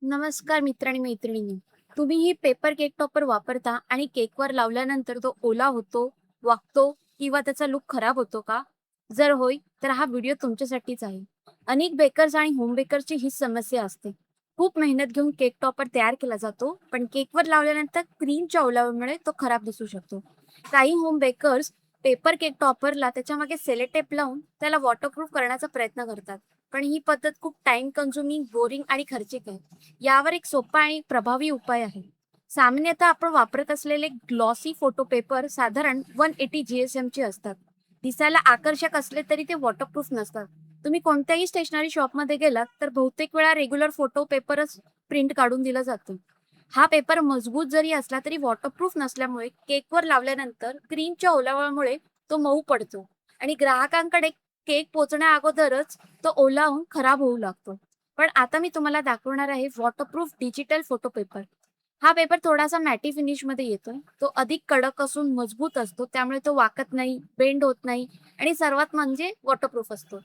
नमस्कार मित्र आणि मैत्रिणींनो. तुम्हीही पेपर केक टॉपर वापरता आणि केकवर लावल्यानंतर तो ओला होतो, वाकतो किंवा त्याचा लूक खराब होतो का? जर होय, तर हा व्हिडिओ तुमच्यासाठीच आहे. अनेक बेकर्स आणि होम बेकरची हीच समस्या असते. खूप मेहनत घेऊन केक टॉपर तयार केला जातो, पण केकवर लावल्यानंतर क्रीमच्या ओलाव्यामुळे तो खराब दिसू शकतो. काही होम बेकर्स पेपर केक टॉपरला त्याच्यामागे सेलोटेप लावून त्याला वॉटरप्रूफ करण्याचा प्रयत्न करतात. पण ही पद्धत खूप टाइम कन्झ्युमिंग, बोरिंग आणि खर्चिक आहे. यावर एक सोपा आणि प्रभावी उपाय आहे. सामान्यतः आपण वापरत असलेले ग्लॉसी फोटो पेपर साधारण 180 GSM चे असतात. दिसायला आकर्षक असले तरी ते वॉटरप्रूफ नसतात. तुम्ही कोणत्याही स्टेशनरी शॉपमध्ये गेलात तर बहुतेक वेळा रेग्युलर फोटो पेपरच प्रिंट काढून दिला जातो. हा पेपर मजबूत जरी असला तरी वॉटरप्रूफ नसल्यामुळे केकवर लावल्यानंतर क्रीमच्या ओलाव्यामुळे तो मऊ पडतो आणि ग्राहकांकडे केक पोचण्या अगोदरच तो ओला होऊन खराब होऊ लागतो. पण आता मी तुम्हाला दाखवणार आहे वॉटरप्रूफ डिजिटल फोटो पेपर. हा पेपर थोडासा मॅटी फिनिशमध्ये येतोय. तो अधिक कडक असून मजबूत असतो, त्यामुळे तो वाकत नाही, बेंड होत नाही आणि सर्वात म्हणजे वॉटरप्रूफ असतो.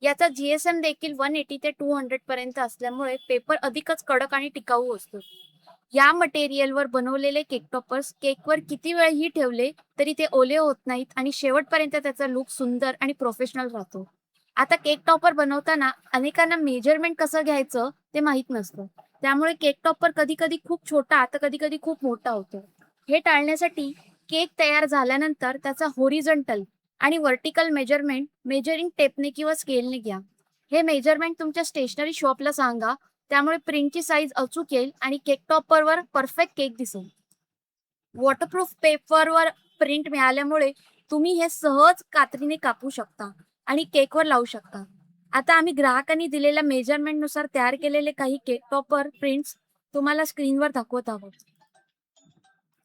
याचा GSM देखील 180 ते 200 पर्यंत असल्यामुळे पेपर अधिकच कडक आणि टिकाऊ असतो. या मटेरियलवर बनवलेले केक टॉपर्स केकवर किती वेळही ठेवले तरी ते ओले होत नाहीत आणि शेवटपर्यंत त्याचा लूक सुंदर आणि प्रोफेशनल राहतो. आता केक टॉपर बनवताना अनेकांना मेजरमेंट कसं घ्यायचं ते माहीत नसतं. त्यामुळे केक टॉपर कधी-कधी खूप छोटा तर कधी-कधी खूप मोठा होतो. हे टाळण्यासाठी केक तयार झाल्यानंतर त्याचा होरिझॉन्टल आणि व्हर्टिकल मेजरमेंट मेजरिंग टेपने किंवा स्केलने घ्या. हे मेजरमेंट तुमच्या स्टेशनरी शॉपला सांगा. त्यामुळे प्रिंटची साईज अचूक येईल आणि केक टॉपरवर परफेक्ट केक दिसेल. वॉटरप्रूफ पेपरवर प्रिंट मिळाल्यामुळे तुम्ही हे सहज कात्रीने कापू शकता आणि केकवर लावू शकता. आता आम्ही ग्राहकांनी दिलेल्या मेजरमेंटनुसार तयार केलेले काही केक टॉपर प्रिंट्स तुम्हाला स्क्रीनवर दाखवत आहोत.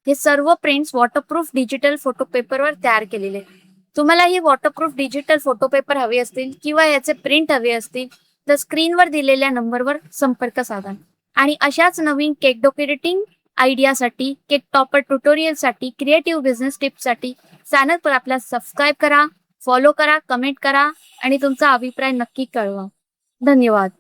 हे सर्व प्रिंट्स वॉटरप्रूफ डिजिटल फोटो पेपरवर तयार केलेले आहेत. तुम्हाला ही वॉटरप्रूफ डिजिटल फोटो पेपर हवे असतील किंवा याचे प्रिंट हवे असतील तर स्क्रीनवर दिलेल्या नंबरवर संपर्क साधा. आणि अशाच नवीन केक डेकोरेटिंग आयडियासाठी, केक टॉपर ट्युटोरियलसाठी, क्रिएटिव्ह बिझनेस टिप्ससाठी चॅनल आपला सबस्क्राईब करा, फॉलो करा, कमेंट करा आणि तुमचा अभिप्राय नक्की कळवा. धन्यवाद.